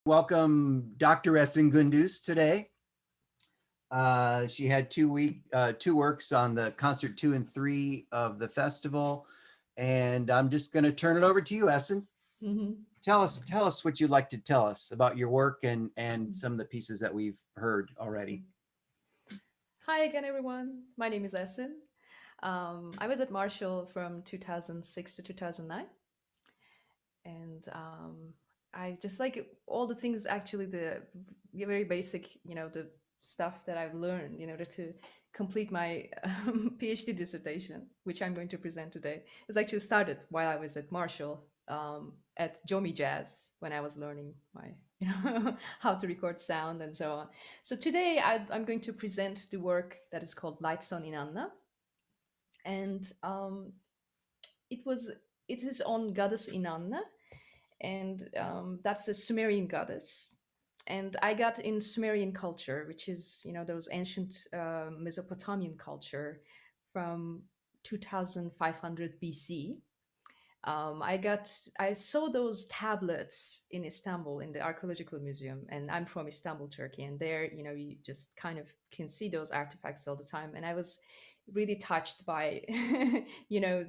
Welcome Dr. Esin Gündüz today. She had two works on the concert 2 and 3 of the festival. And I'm just going to turn it over to you, Esin. Tell us what you'd like to tell us about your work and some of the pieces that we've heard already. Hi again, everyone. My name is Esin. I was at Marshall from 2006 to 2009. And I just like all the things, actually, the very basic, the stuff that I've learned in order to complete my PhD dissertation, which I'm going to present today. It's actually started while I was at Marshall at Jomi Jazz when I was learning my, how to record sound and so on. So today I'm going to present the work that is called Lights on Innana. And it was it is on goddess Innana, and that's a Sumerian goddess. And I got in Sumerian culture, which is those ancient Mesopotamian culture from 2500 BC. I saw those tablets in Istanbul in the archaeological museum, and I'm from Istanbul, Turkey, and there you just kind of can see those artifacts all the time, and I was really touched by you know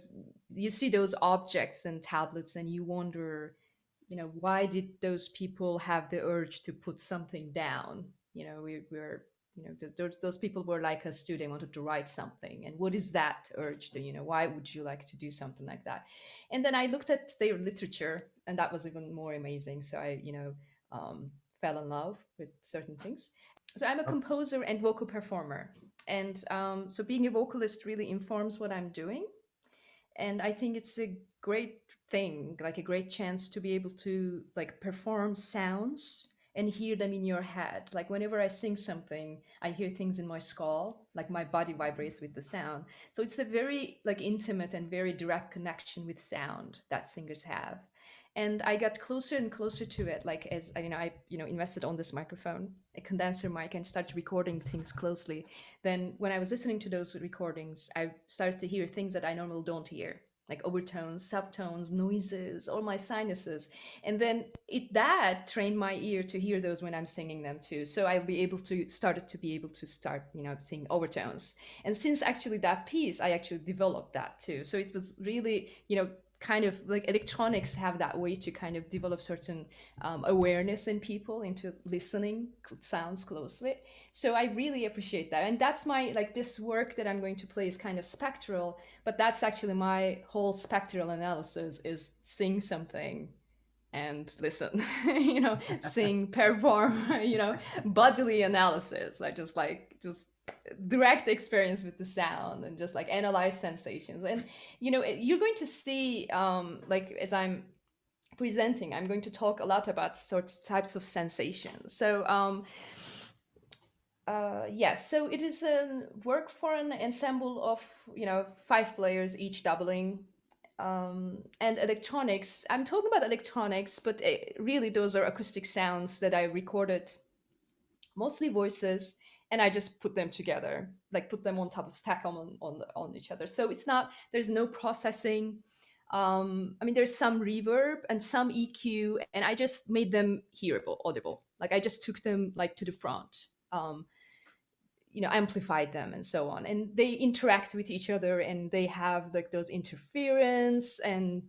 you see those objects and tablets and you wonder, why did those people have the urge to put something down? We're those people were like us too. They wanted to write something, and what is that urge? That why would you like to do something like that? And then I looked at their literature, and that was even more amazing. So I fell in love with certain things. So I'm a composer and vocal performer, and so being a vocalist really informs what I'm doing. And I think it's a great thing, like a great chance to be able to like perform sounds and hear them in your head. Like whenever I sing something, I hear things in my skull, like my body vibrates with the sound. So it's a very like intimate and very direct connection with sound that singers have. And I got closer and closer to it, like as I invested on this microphone, a condenser mic, and started recording things closely. Then when I was listening to those recordings, I started to hear things that I normally don't hear, like overtones, subtones, noises, all my sinuses. And then that trained my ear to hear those when I'm singing them too. So I'll be able to start, sing overtones. And since actually that piece, I actually developed that too. So it was really, kind of like electronics have that way to kind of develop certain awareness in people into listening sounds closely. So I really appreciate that. And that's my, like, this work that I'm going to play is kind of spectral, but that's actually my whole spectral analysis is sing something and listen, sing, perform, bodily analysis. I just direct experience with the sound and just like analyze sensations. And you're going to see, like as I'm presenting, I'm going to talk a lot about sorts types of sensations. So yes, so it is a work for an ensemble of 5 players, each doubling, and electronics. I'm talking about electronics, but really those are acoustic sounds that I recorded, mostly voices, and I just put them together, like put them on top of stack them on each other. So it's not, there's no processing. I mean, there's some reverb and some EQ, and I just made them hearable, audible. Like I just took them like to the front. Amplified them and so on, and they interact with each other, and they have like those interference and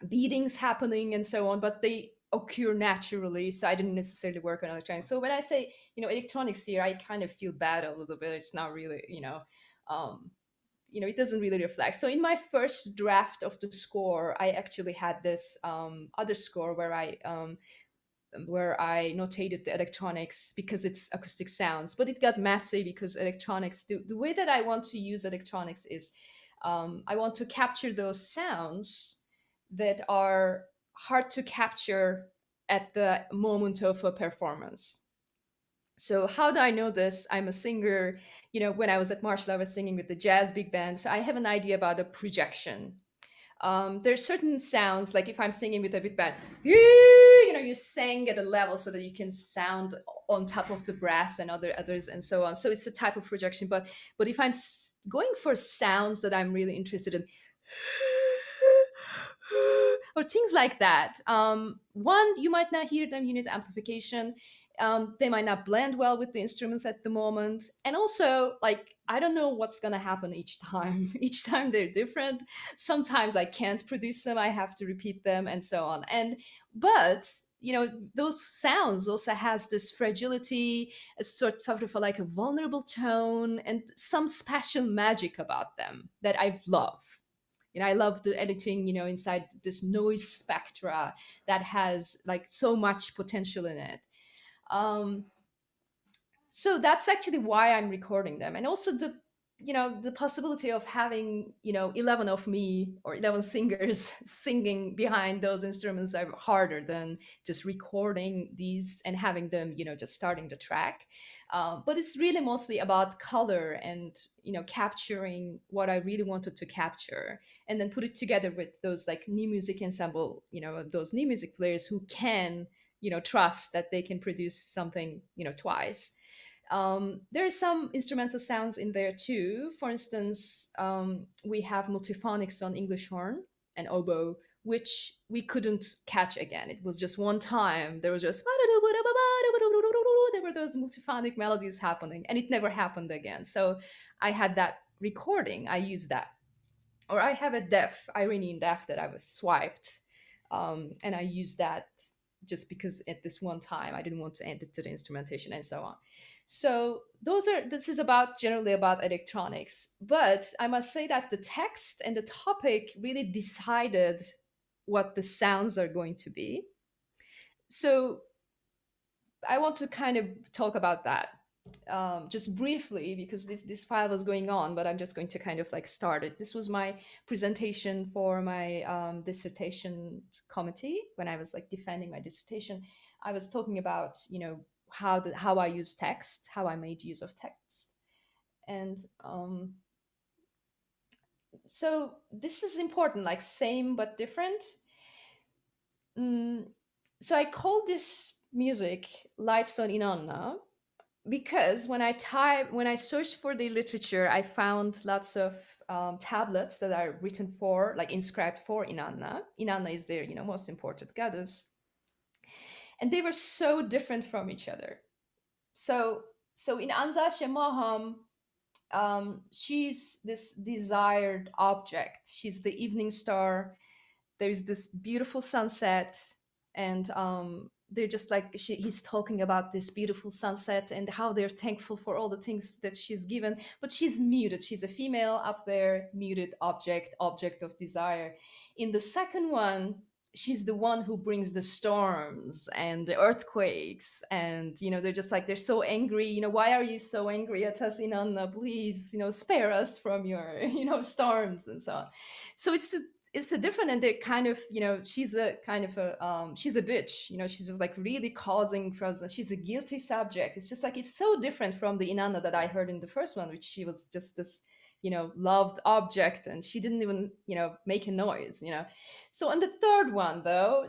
beatings happening and so on, but they occur naturally. So I didn't necessarily work on electronics. So when I say electronics here, I kind of feel bad a little bit. It's not really um it doesn't really reflect. So in my first draft of the score, I actually had this other score where I notated the electronics because it's acoustic sounds, but it got messy because electronics, the way that I want to use electronics is I want to capture those sounds that are hard to capture at the moment of a performance. So how do I know this? I'm a singer. When I was at Marshall, I was singing with the jazz big band. So I have an idea about the projection. There's certain sounds, like if I'm singing with a big band, you sing at a level so that you can sound on top of the brass and others and so on. So it's a type of projection. But if I'm going for sounds that I'm really interested in, or things like that. One, you might not hear them, you need amplification. They might not blend well with the instruments at the moment. And also, like, I don't know what's going to happen each time. Each time they're different. Sometimes I can't produce them, I have to repeat them, and so on. But, those sounds also has this fragility, a sort of like a vulnerable tone, and some special magic about them that I love. I love the editing, inside this noise spectra that has like so much potential in it. Um, so that's actually why I'm recording them, and also the possibility of having 11 of me or 11 singers singing behind those instruments are harder than just recording these and having them just starting the track. But it's really mostly about color and capturing what I really wanted to capture, and then put it together with those like new music ensemble, those new music players who can trust that they can produce something twice. There are some instrumental sounds in there too. For instance, we have multiphonics on English horn and oboe, which we couldn't catch again. It was just one time. There was just there were those multiphonic melodies happening, and it never happened again. So I had that recording. I used that, or I have a Iranian def that I was swiped, and I used that just because at this one time I didn't want to add it to the instrumentation and so on. So this is about generally about electronics, but I must say that the text and the topic really decided what the sounds are going to be. So I want to kind of talk about that, just briefly, because this file was going on, but I'm just going to kind of like start it. This was my presentation for my dissertation committee when I was like defending my dissertation. I was talking about how I use text, how I made use of text, and so this is important, like same but different. Mm, so I called this music Lights on Innana because when I searched for the literature, I found lots of tablets that are written for, like inscribed for Inanna. Inanna is their most important goddess, and they were so different from each other. So in Anzash Maham, she's this desired object. She's the evening star. There's this beautiful sunset, and they're just like he's talking about this beautiful sunset and how they're thankful for all the things that she's given, but she's muted. She's a female up there, muted object of desire. In the second one, she's the one who brings the storms and the earthquakes, and they're just like they're so angry. Why are you so angry at us, Inanna? Please, spare us from your storms and so on. So it's a different, and they're kind of she's a kind of a she's a bitch. She's just like really causing presence. She's a guilty subject. It's just like it's so different from the Inanna that I heard in the first one, which she was just this loved object, and she didn't even make a noise. So on the third one though,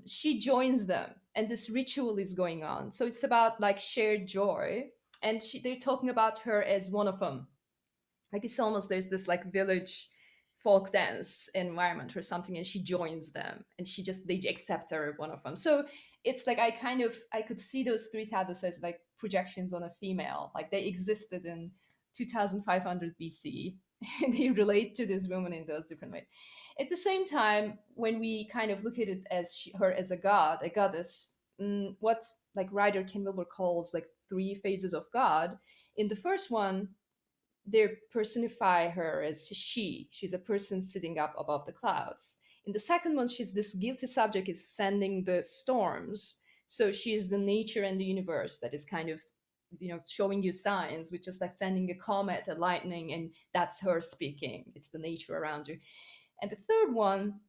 she joins them, and this ritual is going on. So it's about like shared joy, and they're talking about her as one of them. Like it's almost there's this like village folk dance environment or something, and she joins them, and they accept her one of them. So it's like I could see those three tablets as like projections on a female, like they existed in 2500 BC. And they relate to this woman in those different ways. At the same time, when we kind of look at it as her as a goddess, what like writer Ken Wilber calls like three phases of God. In the first one, they personify her as she's a person sitting up above the clouds. In the second one, she's this guilty subject is sending the storms. So she's the nature and the universe that is kind of showing you signs, which is like sending a comet, a lightning, and that's her speaking. It's the nature around you. And the third one,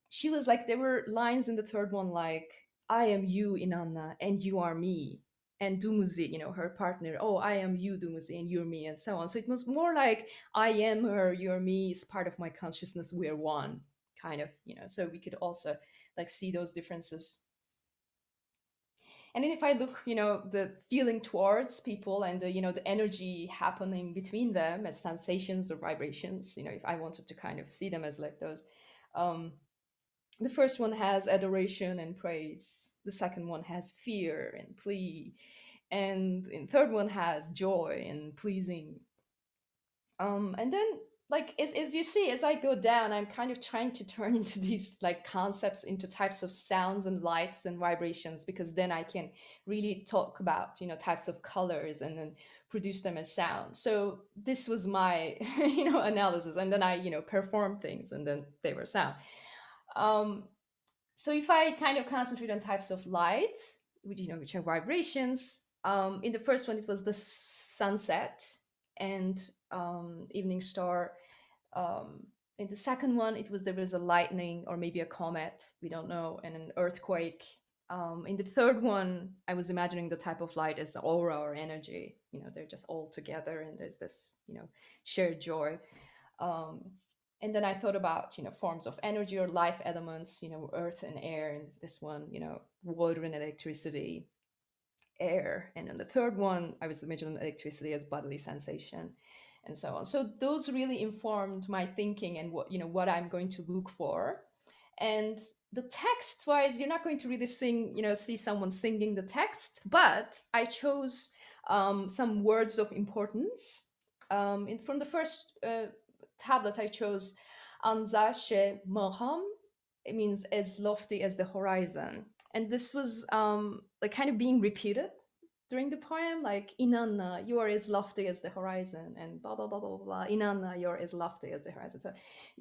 she was like, there were lines in the third one like, I am you, Inanna, and you are me. And Dumuzi, her partner, oh, I am you, Dumuzi, and you're me, and so on. So it was more like, I am her, you're me, is part of my consciousness, we're one, kind of, so we could also like see those differences. And then if I look, the feeling towards people and the energy happening between them as sensations or vibrations, if I wanted to kind of see them as like those, Um, the first one has adoration and praise. The second one has fear and plea, and the third one has joy and pleasing. And then, like, as you see, as I go down, I'm kind of trying to turn into these like concepts into types of sounds and lights and vibrations, because then I can really talk about, types of colors and then produce them as sound. So this was my analysis, and then I perform things, and then they were sound. um so if I kind of concentrate on types of lights, which are vibrations, in the first one it was the sunset and evening star. In the second one, there was a lightning or maybe a comet, we don't know, and an earthquake. In the third one, I was imagining the type of light as aura or energy. They're just all together, and there's this shared joy. um, and then I thought about forms of energy or life elements, earth and air, and this one, water and electricity, air. And then the third one, I was imagining electricity as bodily sensation, and so on. So those really informed my thinking and what I'm going to look for. And the text wise, you're not going to really see someone singing the text, but I chose some words of importance. From the first tablet, I chose Anzache Maham. It means as lofty as the horizon. And this was like kind of being repeated during the poem, like Innana, you are as lofty as the horizon, and blah blah blah blah blah. Innana, you're as lofty as the horizon. So,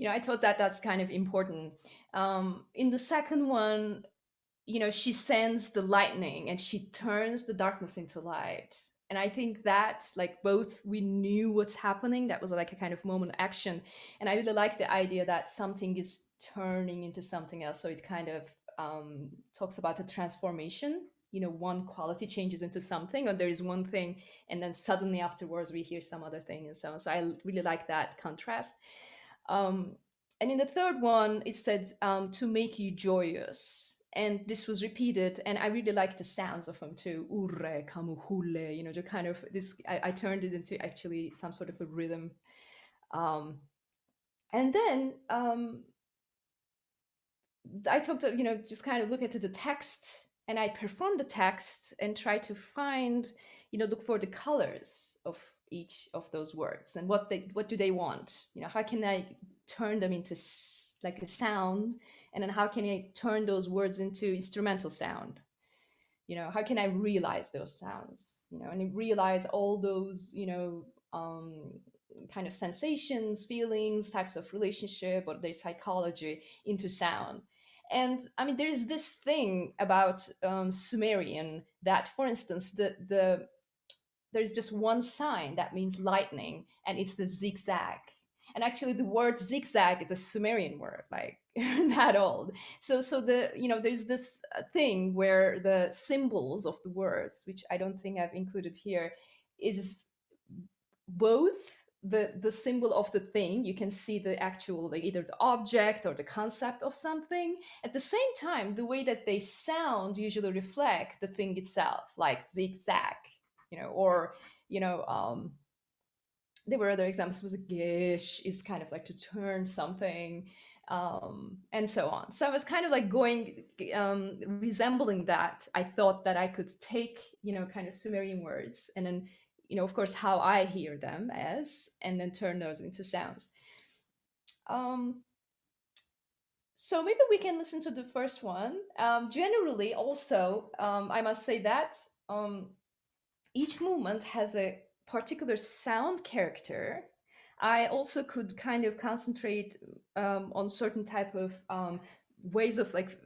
I thought that that's kind of important. In the second one, she sends the lightning and she turns the darkness into light. And I think that, like, both we knew what's happening, that was like a kind of moment action. And I really like the idea that something is turning into something else. So it kind of talks about the transformation. One quality changes into something, or there is one thing, and then suddenly afterwards we hear some other thing, and so on. So I really like that contrast. Um, and in the third one, it said to make you joyous. And this was repeated, and I really like the sounds of them too. Urre, kamuhule, the kind of this. I turned it into actually some sort of a rhythm. Um, and then I took to, just kind of look at the text, and I performed the text and try to find, look for the colors of each of those words and what do they want? How can I turn them into like a sound, and then how can I turn those words into instrumental sound? How can I realize those sounds? And realize all those, kind of sensations, feelings, types of relationship, or their psychology into sound. And I mean, there is this thing about Sumerian that, for instance, there's just one sign that means lightning, and it's the zigzag. And actually, the word zigzag is a Sumerian word, like that old. So there's this thing where the symbols of the words, which I don't think I've included here, is both the symbol of the thing. You can see the actual, like, either the object or the concept of something. At the same time, the way that they sound usually reflect the thing itself, like zigzag, or there were other examples. Was a gish is kind of like to turn something, and so on. So I was kind of like going, resembling that. I thought that I could take, kind of Sumerian words, and then, of course, how I hear them as, and then turn those into sounds. Um, so maybe we can listen to the first one. Generally, also, I must say that each movement has a particular sound character. I also could kind of concentrate on certain type of ways of, like,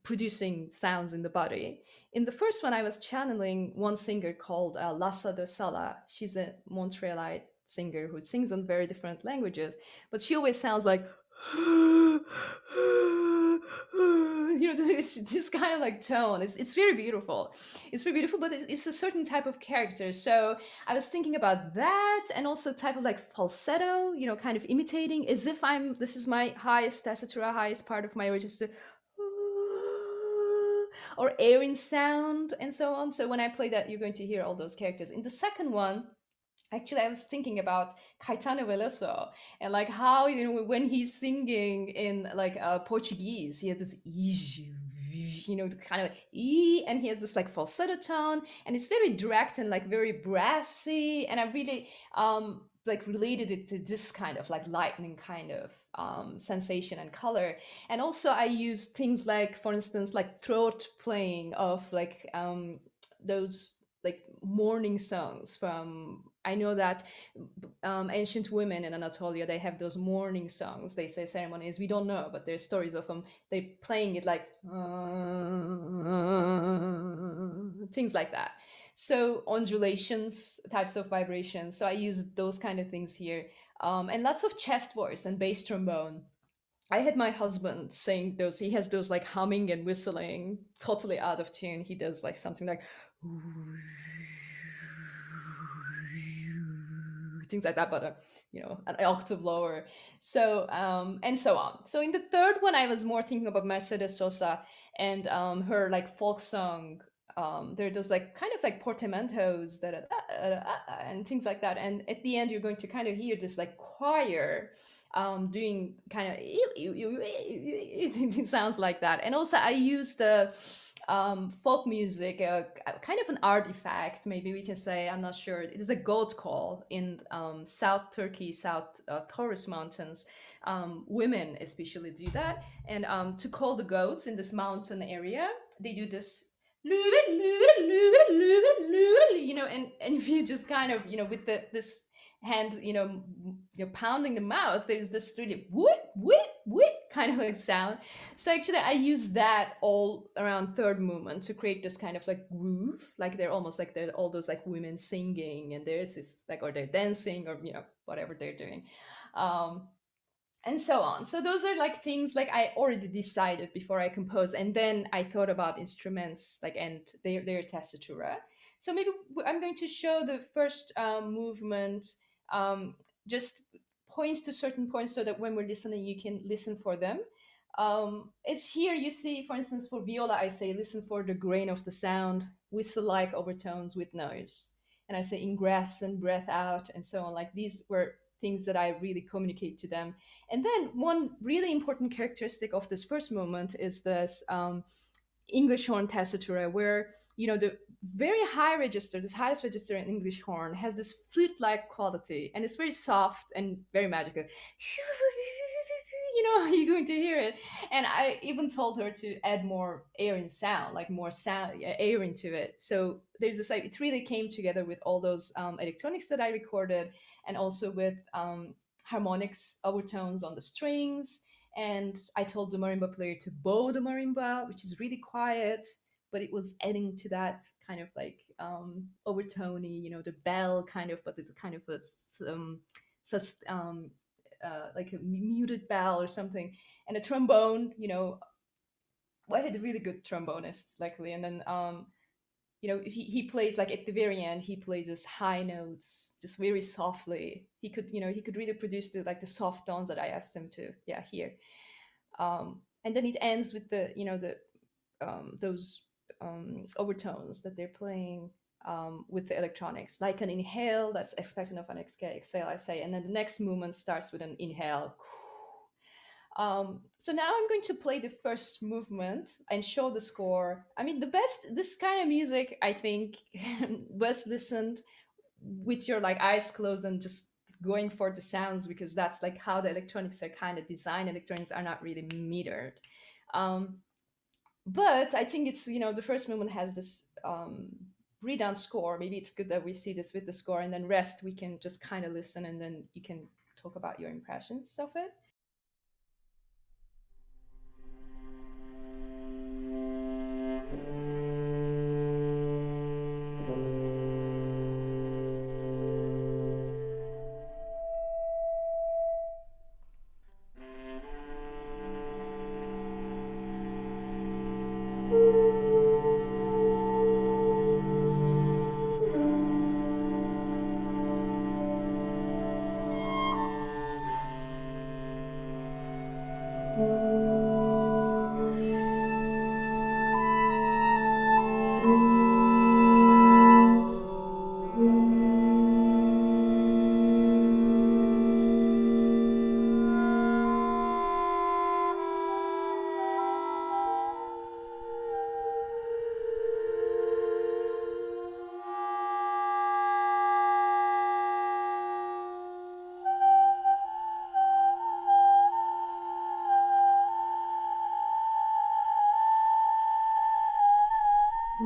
producing sounds in the body. In the first one, I was channeling one singer called Lassa de Sala. She's a Montrealite singer who sings on very different languages, but she always sounds like it's this kind of like tone. It's very beautiful. It's very beautiful, but it's a certain type of character. So I was thinking about that, and also type of like falsetto, kind of imitating, as if this is my highest tessitura, highest part of my register, or air in sound, and so on. So when I play that, you're going to hear all those characters. In the second one, Actually, I was thinking about Caetano Veloso and like how, when he's singing in like Portuguese, he has this kind of e, and he has this like falsetto tone, and it's very direct and like very brassy, and I really like related it to this kind of like lightning kind of sensation and color. And also I use things like, for instance, like throat playing of like those like morning songs from, I know that ancient women in Anatolia, they have those morning songs. They say ceremonies. We don't know, but there's stories of them. They playing it like things like that. So undulations, types of vibrations. So I use those kind of things here, and lots of chest voice and bass trombone. I had my husband sing those. He has those like humming and whistling, totally out of tune. He does like something like things like that, but an octave lower. So and so on. So in the third one, I was more thinking about Mercedes Sosa and her like folk song. There are those like kind of like portmanteaus that and things like that. And at the end, you're going to kind of hear this like choir doing kind of it sounds like that. And also I use the folk music, kind of an artifact, maybe we can say. I'm not sure. It is a goat call in South Turkey, South Taurus Mountains. Women especially do that, and to call the goats in this mountain area, they do this. And if you just kind of with this hand, you're pounding the mouth, there's this really whoop kind of like sound. So actually I use that all around third movement to create this kind of like groove, like they're almost like they're all those like women singing, and there's this like, or they're dancing, or whatever they're doing, um and so on. So those are like things like I already decided before I compose, and then I thought about instruments like and their tessitura. So maybe I'm going to show the first movement, um, just points to certain points so that when we're listening, you can listen for them. It's here you see, for instance, for viola, I say listen for the grain of the sound, whistle-like overtones with noise, and I say ingress and breath out, and so on. Like these were things that I really communicate to them. And then one really important characteristic of this first movement is this English horn tessitura, where the very high register, this highest register in English horn, has this flute-like quality, and it's very soft and very magical. You're going to hear it. And I even told her to add more air in sound, like more sound air into it. So there's this like, it really came together with all those electronics that I recorded, and also with harmonics overtones on the strings. And I told the marimba player to bow the marimba, which is really quiet, but it was adding to that kind of like overtony, the bell kind of, but it's kind of a sus- um, like a muted bell or something. And a trombone, well, I had a really good trombonist, luckily. And then he plays like at the very end, he plays his high notes just very softly. He could really produce the soft tones that I asked him to, yeah, hear. And then it ends with the those overtones that they're playing with the electronics, like an inhale that's expected of an exhale, I say. And then the next movement starts with an inhale. So now I'm going to play the first movement and show the score. I mean, this kind of music, I think, best listened with your like eyes closed and just going for the sounds, because that's like how the electronics are kind of designed. Electronics are not really metered. Um, but I think it's, the first movement has this redone score. Maybe it's good that we see this with the score, and then rest we can just kind of listen, and then you can talk about your impressions of it. So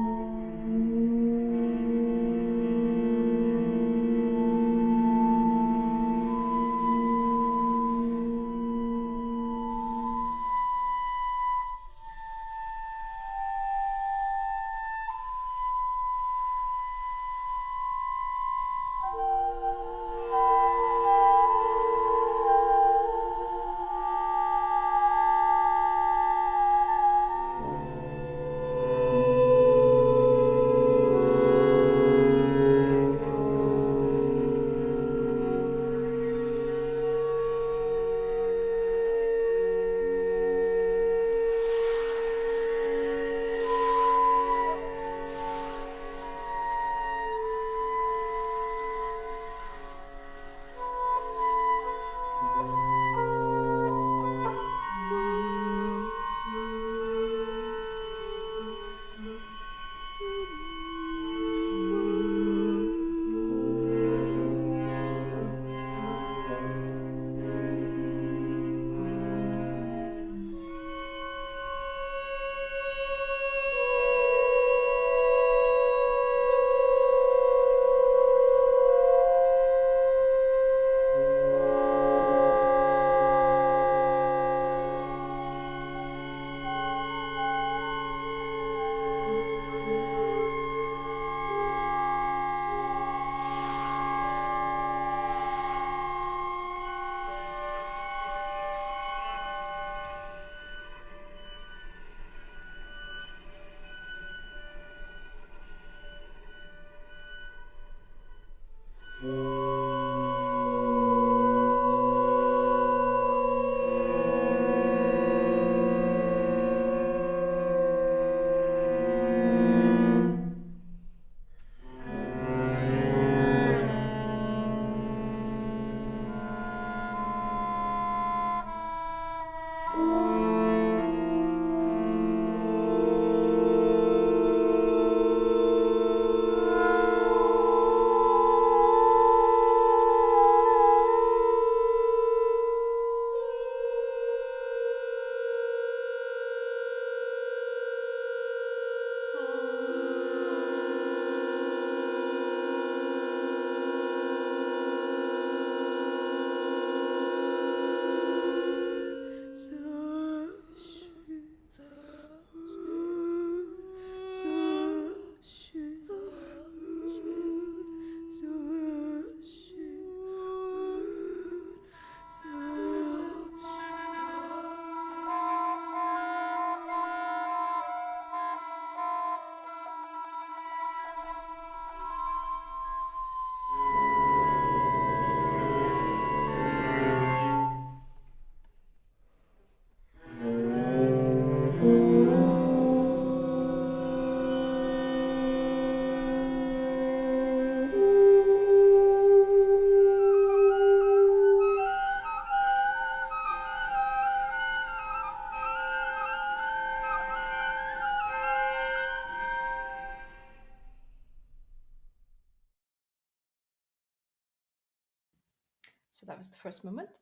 that was the first moment.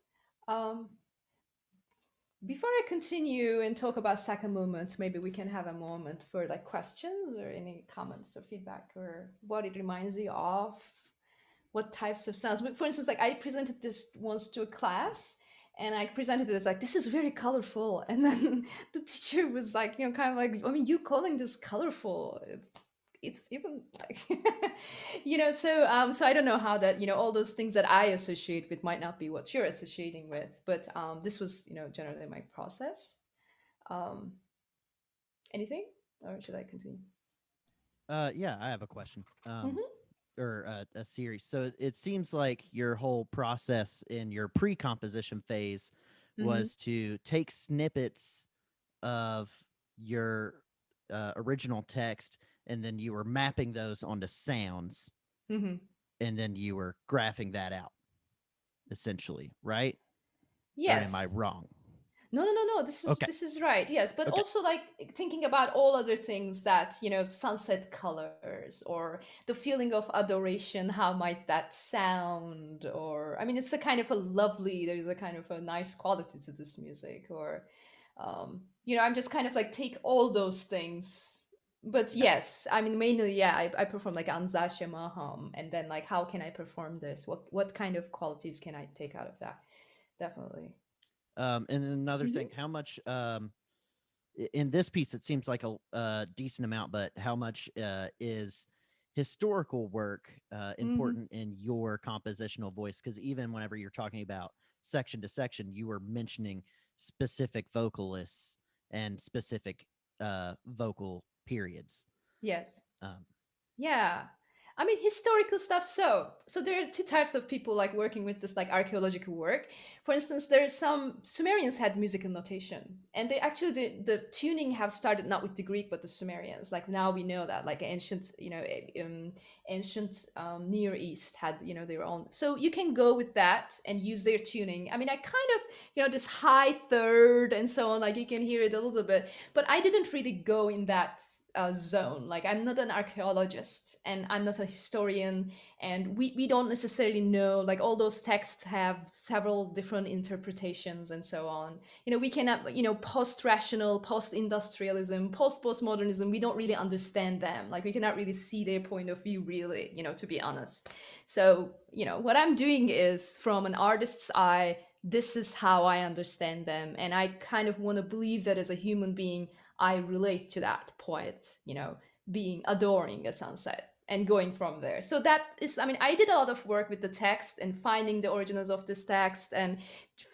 Um, Before I continue and talk about second movement, maybe we can have a moment for like questions or any comments or feedback or what it reminds you of, what types of sounds. But for instance, like I presented this once to a class and I presented it as like, this is very colorful. And then the teacher was like, kind of like, I mean, you calling this colorful? It's even like so I don't know how that all those things that I associate with might not be what you're associating with, but this was generally my process. um Anything, or should I continue? Yeah, I have a question. Hmm. Or a series. So it seems like your whole process in your pre-composition phase Hmm. was to take snippets of your original text, and then you were mapping those onto sounds, Hmm. and then you were graphing that out, essentially, right? Or am I Yes. wrong? No, no, no, no. This is Okay. this is right. Yes, but Okay. also like thinking about all other things that sunset colors or the feeling of adoration. How might that sound? Or I mean, it's a kind of a lovely. There's a kind of a nice quality to this music. Or, I'm just kind of like take all those things. But yes, I mean mainly, yeah, I perform like Anzashe Maham, and then like how can I perform this? What kind of qualities can I take out of that? Definitely. And then another Mhm. thing, how much in this piece it seems like a decent amount, but how much is historical work Mhm. important in your compositional voice? Because even whenever you're talking about section to section, you were mentioning specific vocalists and specific vocal periods. Yes. Um, Yeah. I mean historical stuff. So there are two types of people like working with this like archaeological work. For instance, there's some Sumerians had musical notation, and they actually the tuning have started not with the Greek but the Sumerians. Like now we know that like ancient, ancient Near East had their own. So you can go with that and use their tuning. I mean, I kind of this high third and so on. Like you can hear it a little bit, but I didn't really go in that zone. Like I'm not an archaeologist and I'm not a historian, and we don't necessarily know like all those texts have several different interpretations and so on. We cannot, post-rational, post-industrialism, post-postmodernism, we don't really understand them. Like we cannot really see their point of view really, to be honest. So what I'm doing is from an artist's eye, this is how I understand them, and I kind of want to believe that as a human being I relate to that poet, being adoring a sunset and going from there. So that is, I mean, I did a lot of work with the text and finding the originals of this text and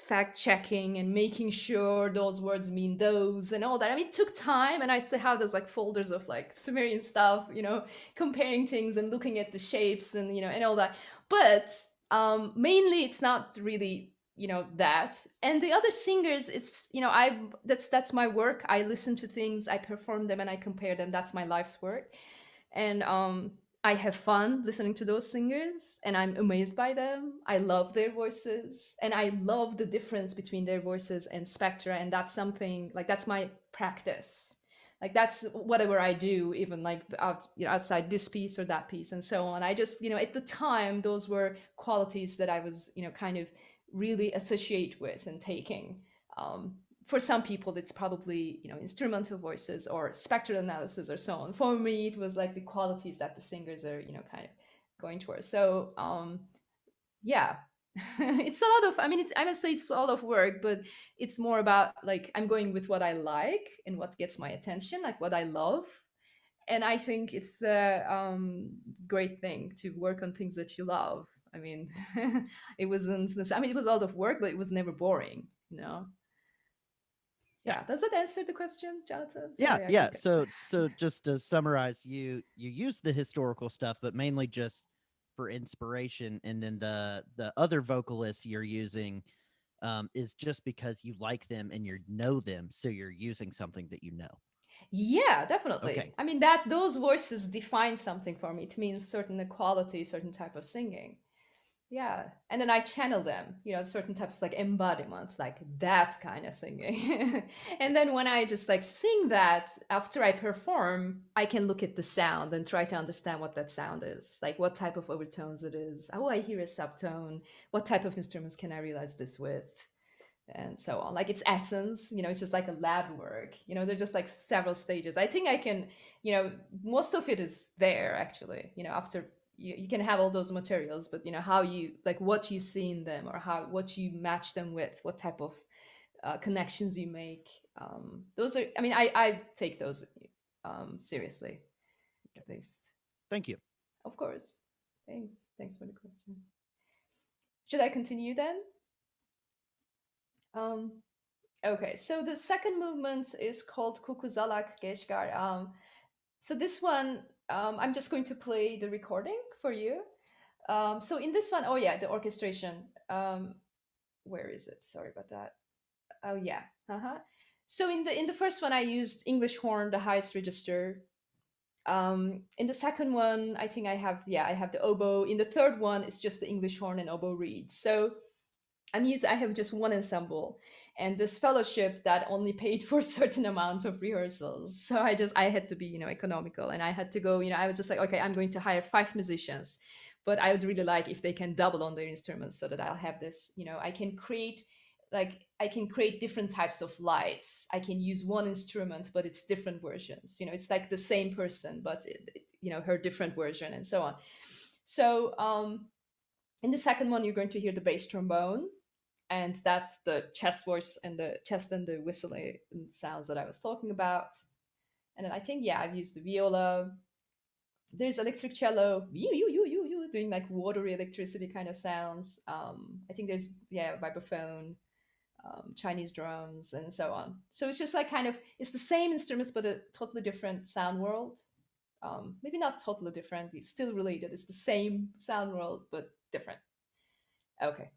fact checking and making sure those words mean those and all that. I mean, it took time, and I still have those like folders of like Sumerian stuff, comparing things and looking at the shapes and and all that. But mainly it's not really that. And the other singers, it's I that's my work. I listen to things, I perform them, and I compare them. That's my life's work. And I have fun listening to those singers, and I'm amazed by them. I love their voices, and I love the difference between their voices and spectra, and that's something like that's my practice. Like that's whatever I do, even like outside this piece or that piece and so on. I just at the time those were qualities that I was kind of really associate with and taking. For some people, it's probably instrumental voices or spectral analysis or so on. For me, it was like the qualities that the singers are kind of going towards. So yeah, it's a lot of. I mean, I must say it's a lot of work, but it's more about like I'm going with what I like and what gets my attention, like what I love. And I think it's a great thing to work on things that you love. I mean, it wasn't. I mean, it was a lot of work, but it was never boring. yeah, Yeah. Does that answer the question, Jonathan? yeah, Sorry, I yeah. think. So just to summarize, you use the historical stuff, but mainly just for inspiration, and then the other vocalists you're using is just because you like them and you know them, so you're using something that you know. Yeah, Okay. definitely. I mean that those voices define something for me. It means certain quality, certain type of singing. Yeah. And then I channel them, certain type of like embodiment, like that kind of singing. And then when I just like sing that after I perform, I can look at the sound and try to understand what that sound is, like what type of overtones it is. Oh, I hear a subtone. What type of instruments can I realize this with? And so on. Like it's essence, it's just like a lab work. They're just like several stages. I think I can, most of it is there actually, after you can have all those materials, but how you like what you see in them or how what you match them with, what type of connections you make. Those are, I mean, I take those seriously, at least. Thank you. Of course. Thanks for the question. Should I continue then? Um, Okay, so the second movement is called Kukuzalak Geshgar. So this one, I'm just going to play the recording for you. So in this one, oh yeah, the orchestration. Where is it? Sorry about that. Oh yeah. Uh-huh. So in the first one, I used English horn, the highest register. In the second one, I think I have the oboe. In the third one, it's just the English horn and oboe reed. So I have just one ensemble and this fellowship that only paid for a certain amount of rehearsals. So I had to be, economical, and I had to go, I was just like, okay, I'm going to hire 5 musicians, but I would really like if they can double on their instruments so that I'll have this, I can create like I can create different types of lights. I can use one instrument, but it's different versions. It's like the same person, but her different version, and so on. So in the second one, you're going to hear the bass trombone, and that's the chest voice and the chest and the whistling sounds that I was talking about. And then I think, yeah, I've used the viola. There's electric cello, doing like watery electricity kind of sounds. I think there's, yeah, vibraphone, Chinese drums, and so on. So it's just like kind of, it's the same instruments, but a totally different sound world. Maybe not totally different, it's still related. It's the same sound world, but different. Okay.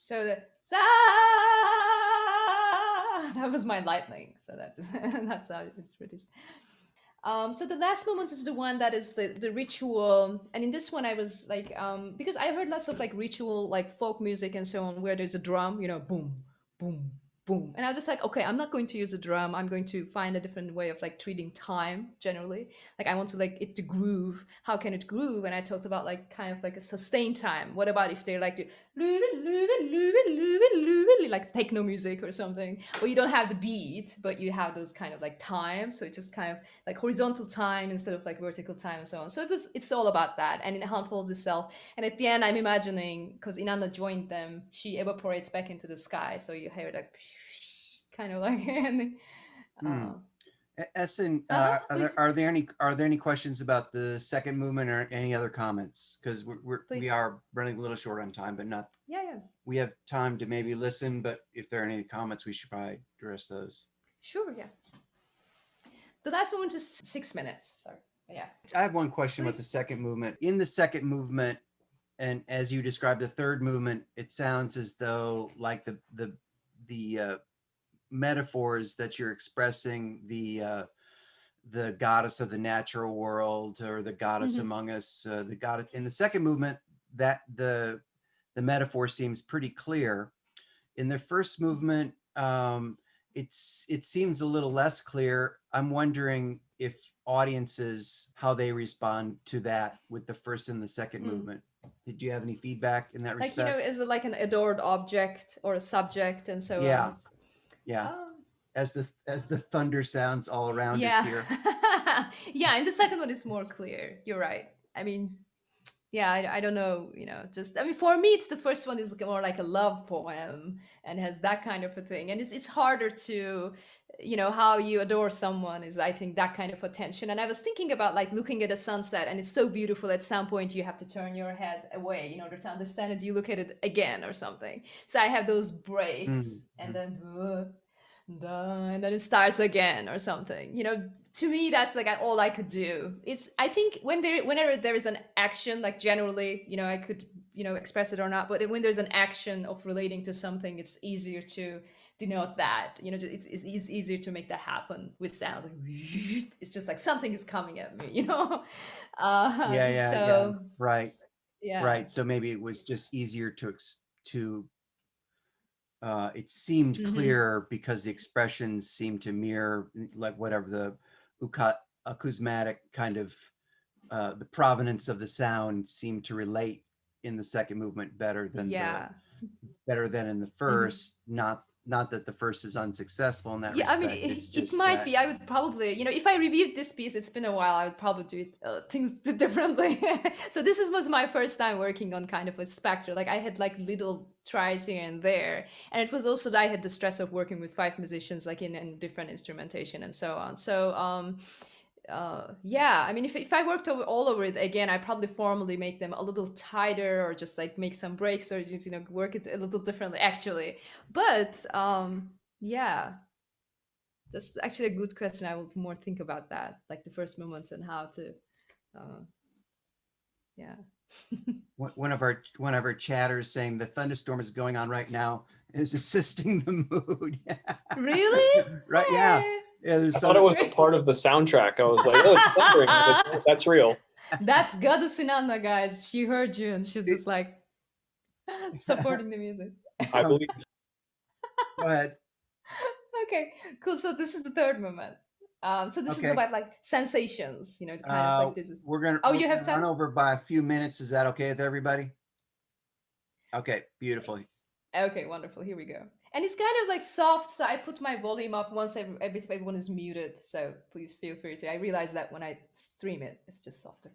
So the that was my lightning. So that's how it's produced. So the last moment is the one that is the ritual, and in this one I was like, because I heard lots of like ritual, like folk music and so on, where there's a drum, boom, boom, boom, and I was just like, okay, I'm not going to use a drum. I'm going to find a different way of like treating time generally. Like I want to like it to groove. How can it groove? And I talked about like kind of like a sustained time. What about if they like to like techno music or something, or you don't have the beat, but you have those kind of like time. So it's just kind of like horizontal time instead of like vertical time and so on. So it's all about that. And it unfolds itself. And at the end, I'm imagining, because Innana joined them, she evaporates back into the sky. So you hear like kind of like and, Esin, please, are there any questions about the second movement or any other comments? Because we please. are running a little short on time, but not. Yeah. We have time to maybe listen, but if there are any comments, we should probably address those. Sure, yeah. The last moment is 6 minutes. Sorry. Yeah. I have one question about the second movement. In the second movement, and as you described the third movement, it sounds as though like the metaphors that you're expressing, the goddess of the natural world or the goddess among us, the goddess in the second movement, that the metaphor seems pretty clear. In the first movement, it seems a little less clear. I'm wondering if audiences, how they respond to that with the first and the second movement. Did you have any feedback in that respect? Like, is it like an adored object or a subject and so on? Yeah. As the thunder sounds all around us here. Yeah, and the second one is more clear. You're right. I mean, yeah, I don't know, just, I mean, for me, it's the first one is more like a love poem and has that kind of a thing. And it's harder to, how you adore someone is, I think, that kind of attention. And I was thinking about like looking at a sunset, and it's so beautiful. At some point, you have to turn your head away in order to understand it. You look at it again or something. So I have those breaks, and then and then it starts again or something. To me, that's like all I could do. I think whenever there is an action, like generally, I could express it or not, but when there's an action of relating to something, it's easier to denote that. It's easier to make that happen with sounds. Like it's just like something is coming at me. Yeah. Right. Yeah. Right. So maybe it was just easier to it seemed clear because the expressions seemed to mirror like whatever the acousmatic kind of the provenance of the sound seemed to relate in the second movement better than in the first. Not that the first is unsuccessful in that respect. I mean, it might be. I would probably, if I reviewed this piece, it's been a while, I would probably do things differently. So this was my first time working on kind of a spectrum. Like I had like little tries here and there. And it was also that I had the stress of working with 5 musicians, like in different instrumentation and so on. So, I mean, if I worked all over it again, I probably formally make them a little tighter, or just like make some breaks, or just work it a little differently actually. But yeah, that's actually a good question. I will more think about that, like the first moments and how to yeah. One of our chatters saying the thunderstorm is going on right now is assisting the mood. Really? Right. Yeah. I thought it was a part of the soundtrack. I was like, oh, it's thundering. That's real. That's Goddess Innana, guys. She heard you and she's just like supporting the music. I believe. Go ahead. Okay, cool. So this is the third moment. So this is about like sensations, kind of like this is. We're gonna run over by a few minutes. Is that okay with everybody? Okay, beautiful. Yes. Okay, wonderful. Here we go. And it's kind of like soft, so I put my volume up once everyone is muted. So please feel free to. I realize that when I stream it, it's just softer.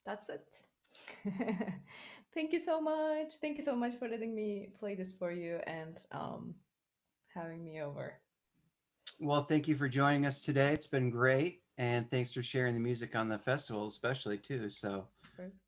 That's it. Thank you so much. Thank you so much for letting me play this for you and having me over. Well, thank you for joining us today. It's been great. And thanks for sharing the music on the festival, especially too. So Of course.